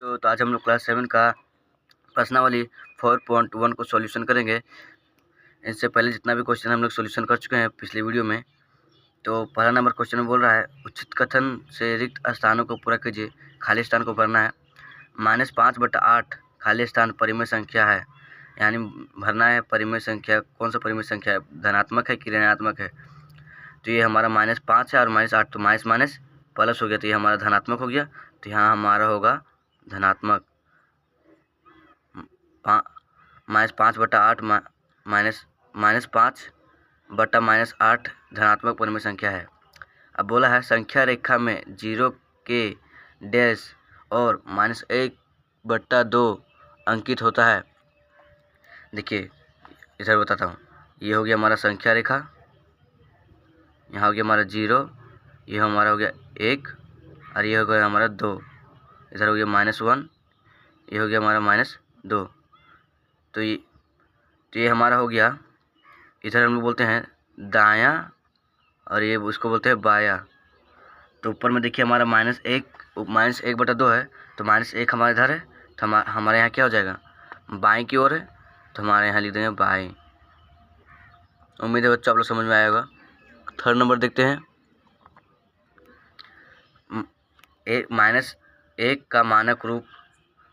तो आज हम लोग क्लास 7 का प्रश्नावली 4.1 को सॉल्यूशन करेंगे। इससे पहले जितना भी क्वेश्चन हम लोग सॉल्यूशन कर चुके हैं पिछले वीडियो में। तो पहला नंबर क्वेश्चन में बोल रहा है उचित कथन से रिक्त स्थानों को पूरा कीजिए, खाली स्थान को भरना है। -5/8 खाली स्थान परिमेय संख्या है, यानी भरना है परिमेय संख्या। कौन सा परिमेय संख्या है, धनात्मक है कि ऋणात्मक है? तो ये हमारा -5 है और -8, तो माइनस माइनस प्लस हो गया, तो ये हमारा धनात्मक हो गया। तो यहाँ हमारा होगा धनात्मक। -5/8 -5/-8 धनात्मक परिमेय संख्या है। अब बोला है संख्या रेखा में 0 के डैश और -1/2 अंकित होता है। देखिए इधर बताता हूँ, ये हो गया हमारा संख्या रेखा, यहाँ हो गया हमारा 0, ये हमारा हो गया 1 और ये हो गया हमारा 2, इधर हो गया -1, ये हो गया हमारा -2। तो ये हमारा हो गया, इधर हम लोग बोलते हैं दायां और ये उसको बोलते हैं बायां। तो ऊपर में देखिए हमारा -1/2 है, तो -1 हमारे इधर है, तो हमारे यहाँ क्या हो जाएगा, बाएं की ओर है, तो हमारे यहाँ लिख देंगे बाएं। उम्मीद है बच्चों आप लोग समझ में आएगा। थर्ड नंबर देखते हैं, -1 का मानक रूप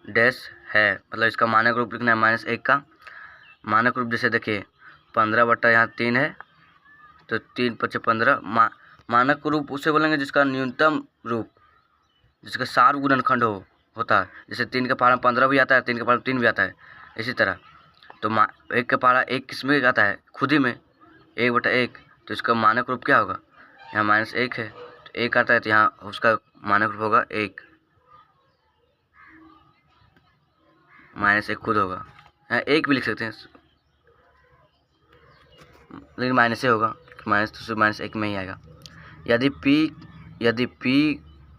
डैश है, मतलब इसका मानक रूप लिखना है। -1 का मानक रूप जैसे देखिए 15/3 है, तो 3×5 = 15। मानक रूप उसे बोलेंगे जिसका न्यूनतम रूप, जिसका सार गुणनखंड होता है। जैसे 3 के पहाड़ा 15 भी आता है, 3 के पहाड़ा 3 भी आता है, इसी तरह। तो 1 के पहाड़ा 1 किस में आता है, खुद ही में 1/1, तो इसका मानक रूप क्या होगा, यहाँ -1 है, तो 1 आता है, तो यहाँ उसका मानक रूप होगा 1, -1 खुद होगा। यहाँ 1 भी लिख सकते हैं, लेकिन माइनस से होगा, माइनस तो सिर्फ -1 में ही आएगा। यदि P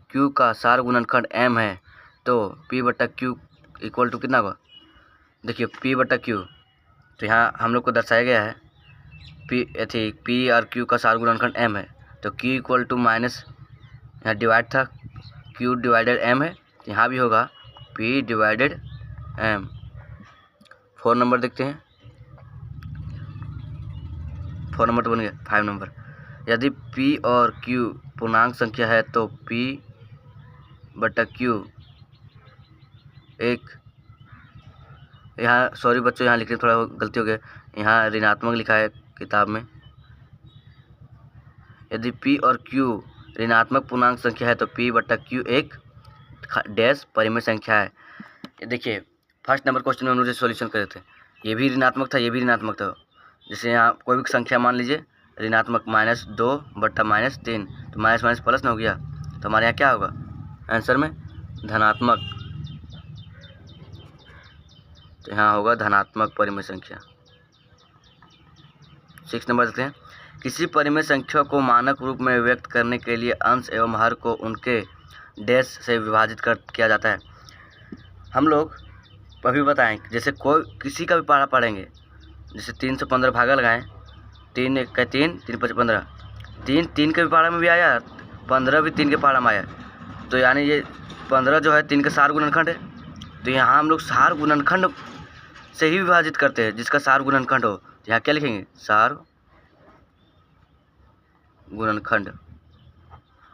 Q का सार गुणनखंड M है, तो P/Q इक्वल टू कितना होगा, देखिए P/Q, तो यहाँ हम लोग को दर्शाया गया है P और Q का सार गुणनखंड M है, तो Q इक्वल टू माइनस, यहाँ डिवाइड था, Q डिवाइडेड M है, तो यहाँ भी होगा P/M। 4 नंबर देखते हैं, 4 नंबर तो बन गया। 5 नंबर, यदि P और Q पूर्णांक संख्या है, तो P/Q एक, यहाँ सॉरी बच्चों, यहाँ लिखने थोड़ा गलती हो गया, यहाँ ऋणात्मक लिखा है किताब में। यदि P और Q ऋणात्मक पूर्णांक संख्या है, तो P/Q एक डैश परिमेय संख्या है। ये देखिए फर्स्ट नंबर क्वेश्चन में हम लोग सॉल्यूशन करे थे, ये भी ऋणात्मक था, ये भी ऋणात्मक था। जैसे यहाँ कोई भी संख्या मान लीजिए ऋणात्मक, -2/-3, तो माइनस माइनस प्लस ना हो गया, तो हमारे यहाँ क्या होगा आंसर में, धनात्मक। तो यहाँ होगा धनात्मक परिमेय संख्या। 6 नंबर देखते हैं, किसी परिमेय संख्या को मानक रूप में व्यक्त करने के लिए अंश एवं हर को उनके डैश से विभाजित किया जाता है। हम लोग अभी बताएं, जैसे कोई किसी का भी पहाड़ा पढ़ेंगे, जैसे 3 से 15 भागा लगाएं, 3 × 1 = 3, 3 × 5 = 15, 3 के भी पहाड़ा में भी आया, 15 भी 3 के पहाड़ा में आया, तो यानी ये 15 जो है 3 का सार गुणनखंड है। तो यहाँ हम लोग सार गुणनखंड से ही विभाजित करते हैं, जिसका सार गुणनखंड हो। तो यहाँ क्या लिखेंगे, सार गुणनखंड।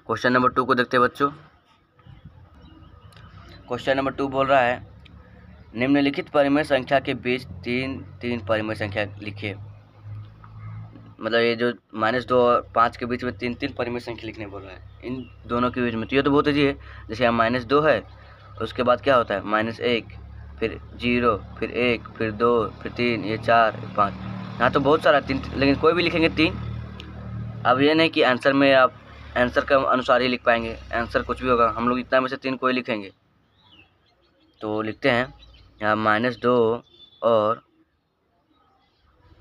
क्वेश्चन नंबर 2 को देखते हैं बच्चों। क्वेश्चन नंबर 2 बोल रहा है निम्नलिखित परिमेय संख्या के बीच 3 परिमेय संख्या लिखिए। मतलब ये जो -2 और 5 के बीच में 3 परिमेय संख्या लिखने बोल रहा है, इन दोनों के बीच में। तो ये तो बहुत ईजी है, जैसे यहाँ -2 है, उसके बाद क्या होता है -1, फिर 0, फिर 1, फिर 2, फिर 3, ये 4, 5, यहाँ तो बहुत सारा 3, लेकिन कोई भी लिखेंगे 3। अब ये नहीं कि आंसर में आप आंसर के अनुसार ही लिख पाएंगे, आंसर कुछ भी होगा, हम लोग इतना में से 3 कोई लिखेंगे। तो लिखते हैं यहाँ -2 और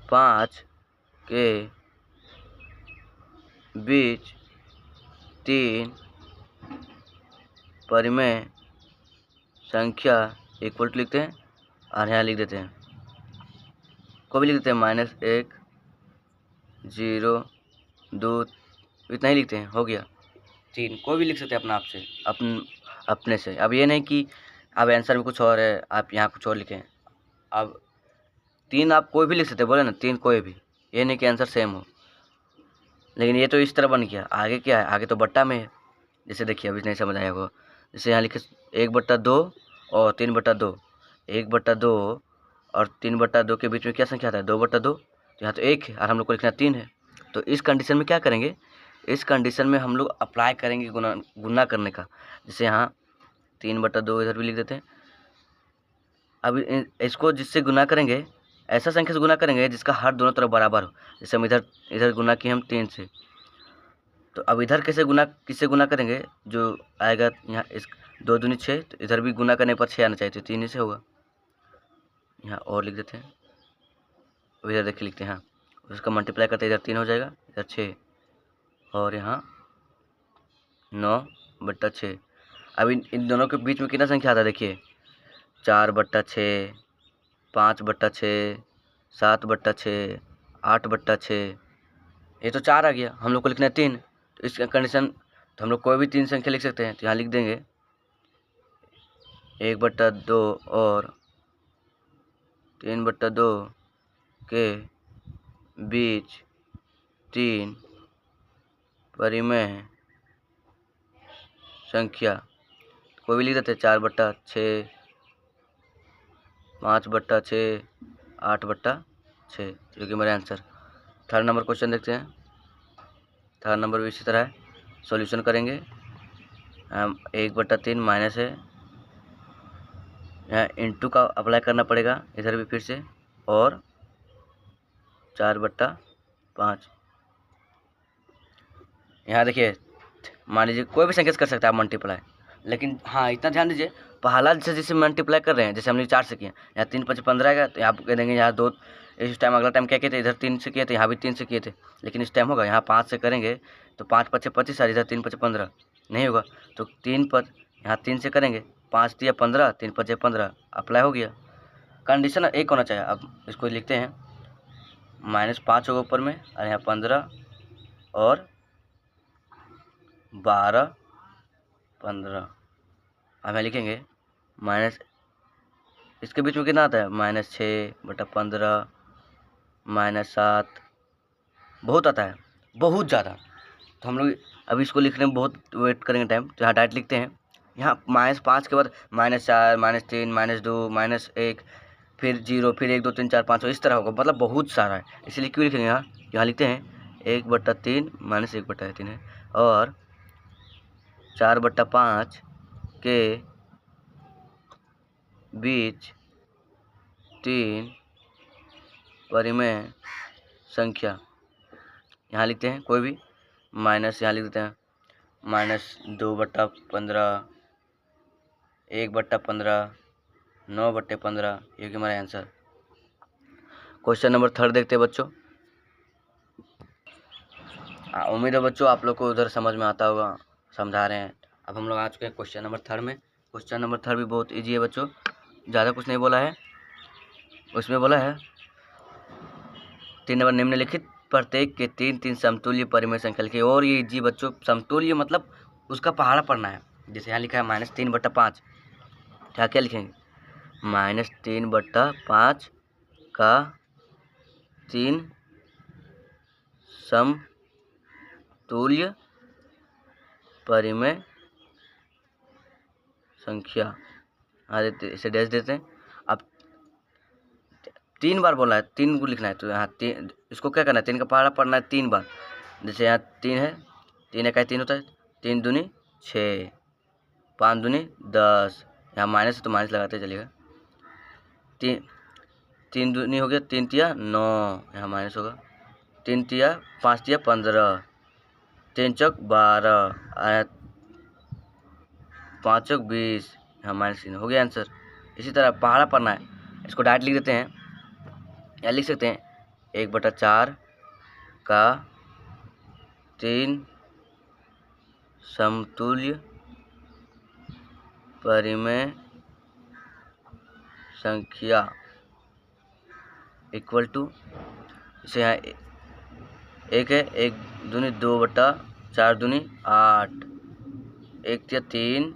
5 के बीच 3 परिमेय संख्या इक्वल टू लिखते हैं, और यहाँ लिख देते हैं, को भी लिख देते हैं -1, 0, 2, इतना ही लिखते हैं, हो गया 3। कोई भी लिख सकते हैं अपना आप से, अपने से। अब ये नहीं कि अब आंसर में कुछ और है, आप यहाँ कुछ और लिखें। अब 3 आप कोई भी लिख सकते, बोले ना 3 कोई भी, ये नहीं कि आंसर सेम हो। लेकिन ये तो इस तरह बन गया, आगे क्या है, आगे तो बट्टा में है। जैसे देखिए अभी नहीं समझ आया होगा, जैसे यहाँ लिखे 1/2 और 3/2। 1/2 और 3/2 के बीच में क्या संख्या आता है, 2/2। तो यहाँ तो 1 है और हम लोग को लिखना 3 है। तो इस कंडीशन में क्या करेंगे, इस कंडीशन में हम लोग अप्लाई करेंगे गुना करने का। जैसे यहाँ 3/2 इधर भी लिख देते हैं। अब इसको जिससे गुना करेंगे, ऐसा संख्या से गुना करेंगे जिसका हर दोनों तरफ बराबर हो। जैसे हम इधर गुना किए हम 3 से, तो अब इधर किससे गुना करेंगे, जो आएगा यहाँ इस 2 दूनी 6, तो इधर भी गुना करने पर 6 आना चाहिए, तो 3 ही से होगा। यहाँ और लिख देते हैं, अब इधर देखिए लिखते हैं, हाँ उसका मल्टीप्लाई करते इधर 3 हो जाएगा, इधर 6 और यहाँ 9/6। अब इन दोनों के बीच में कितना संख्या आता है, देखिए 4/6, 5/6, 7/6, 8/6। ये तो 4 आ गया, हम लोग को लिखना है 3। तो इस कंडीशन तो हम लोग कोई भी 3 संख्या लिख सकते हैं। तो यहाँ लिख देंगे 1/2 और 3/2 के बीच 3 परिमेय संख्या, कोई भी लिख देते हैं, 4/6, 5/6, 8/6, जो कि मेरा आंसर। थर्ड नंबर क्वेश्चन देखते हैं। थर्ड नंबर भी इसी तरह है, सॉल्यूशन करेंगे। 1/3 माइनस है, यहाँ इंटू का अप्लाई करना पड़ेगा इधर भी फिर से, और 4/5। यहाँ देखिए मान लीजिए कोई भी संख्या से कर सकते हैं आप मल्टीप्लाई, लेकिन हाँ इतना ध्यान दीजिए, पहला जिसे मल्टीप्लाई कर रहे हैं, जैसे हमने 4 से किया, यहाँ 3 5 15 आएगा, तो यहाँ कह देंगे यहाँ 2। इस टाइम अगला टाइम क्या किए थे, इधर 3 से किए थे, यहाँ भी 3 से किए थे, लेकिन इस टाइम होगा यहाँ 5 से करेंगे, तो 5 5 25 और इधर 3 5 15 नहीं होगा, तो 3 5 यहाँ 3 से करेंगे, 5 3 15, 3 5 15, अप्लाई हो गया। कंडीशन एक होना चाहिए। अब इसको लिखते हैं, -5 होगा ऊपर में, और यहाँ 15 और 12 15। अब यहाँ लिखेंगे माइनस, इसके बीच में कितना आता है, -6/15, -7, बहुत आता है, बहुत ज़्यादा। तो हम लोग अभी इसको लिखने में बहुत वेट करेंगे टाइम, तो यहाँ डायरेक्ट लिखते हैं। यहाँ -5 के बाद -4, -3, -2, -1, फिर 0, फिर 1 2 3 4 5, इस तरह होगा, मतलब बहुत सारा है। इसलिए क्यों लिखेंगे, यहाँ लिखते हैं 1/3 -1/3 है, और 4/5 के बीच 3 परिमेय संख्या। यहाँ लिखते हैं कोई भी माइनस, यहाँ लिख देते हैं -2/15, 1/15, 9/15, ये कि हमारा आंसर। क्वेश्चन नंबर 3 देखते हैं बच्चों। उम्मीद है बच्चों आप लोग को उधर समझ में आता होगा, समझा रहे हैं। अब हम लोग आ चुके हैं क्वेश्चन नंबर 3 में। क्वेश्चन नंबर 3 भी बहुत ईजी है बच्चों, ज़्यादा कुछ नहीं बोला है। उसमें बोला है 3 नंबर, निम्नलिखित प्रत्येक के 3 समतुल्य परिमेय संख्या लिखिए। और ये ईजी बच्चों, समतुल्य मतलब उसका पहाड़ा पढ़ना है। जैसे यहाँ लिखा है -3/5, क्या क्या लिखेंगे, -3/5 का 3 समतुल्य परिमेय संख्या। इसे डैश देते हैं। अब 3 बार बोला है, 3 को लिखना है, तो यहाँ 3, इसको क्या करना है, 3 का पहाड़ा पढ़ना है 3 बार। जैसे यहाँ 3 है, 3 इकाई 3 होता है, 3 दूनी 6, 5 दूनी 10, यहाँ माइनस है तो माइनस लगाते चलिएगा। 3 दूनी हो गया, 3 तिया 9, यहाँ माइनस होगा, 3 तिया 5 तिया 15, 3 चौक 12, 5 चौक 20, यहाँ -3 हो गया आंसर। इसी तरह पहाड़ा पढ़ना है, इसको डायरेक्ट लिख देते हैं, या लिख सकते हैं 1/4 का 3 समतुल्य परिमेय संख्या इक्वल टू, जैसे यहाँ 1 है, 1 दूनी 2/4 दूनी 8, 1 तिया 3,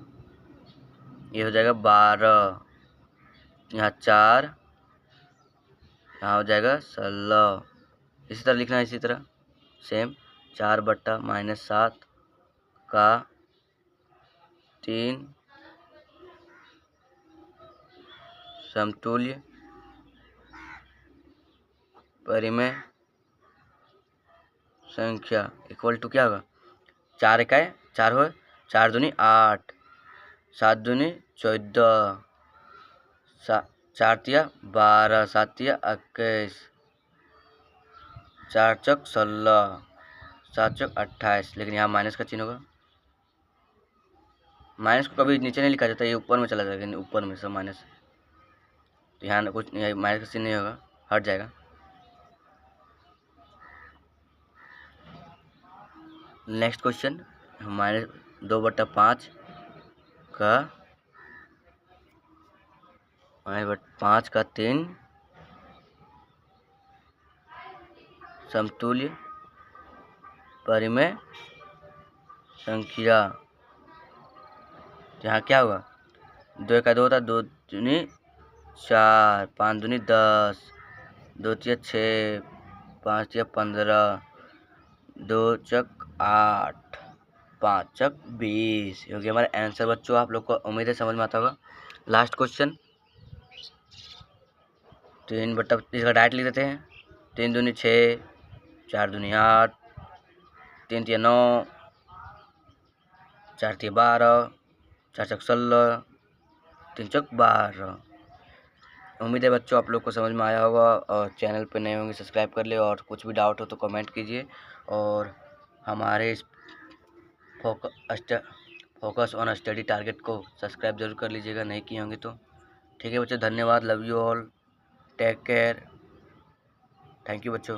ये हो जाएगा 12, यहाँ 4, यहाँ हो जाएगा 16। इसी तरह लिखना है, इसी तरह सेम 4/-7 का 3 समतुल्य परिमेय संख्या इक्वल टू क्या होगा, 4 इकाई 4 हो, 4 दूनी 8, 7 दूनी 14, 4 तिया 12, 7 तिया 21, 4 चौक 16, 7 चौक 28। लेकिन यहाँ माइनस का चिन्ह होगा, माइनस को कभी नीचे नहीं लिखा जाता, ये ऊपर में चला जाएगा, ऊपर में सब माइनस, तो यहाँ कुछ माइनस का चिन्ह नहीं होगा, हट जाएगा। नेक्स्ट क्वेश्चन, -2/5 का -5 का 3 समतुल्य परिमेय संख्या। यहाँ क्या होगा, 2 का 2 होता, 2 दूनी 4, 5 दूनी 10, 2 तिया 6, 5 तिया 15, 2 चक 8, 5 चक 20। क्योंकि हमारा आंसर बच्चों आप लोग को उम्मीद है समझ में आता होगा। लास्ट क्वेश्चन 3/, इसका डायरेक्ट लिख देते हैं, 3 दूनी 6, 4 दूनी 8, 3 तिया 9, 4 तिया 12, 4 चक 16, 3 चक 12। उम्मीद है बच्चों आप लोग को समझ में आया होगा, और चैनल पर नए होंगे सब्सक्राइब कर ले, और कुछ भी डाउट हो तो कमेंट कीजिए, और हमारे इस फोकस ऑन स्टडी टारगेट को सब्सक्राइब जरूर कर लीजिएगा, नहीं किए होंगे तो। ठीक है बच्चों, धन्यवाद, love you all, take care, thank you बच्चों।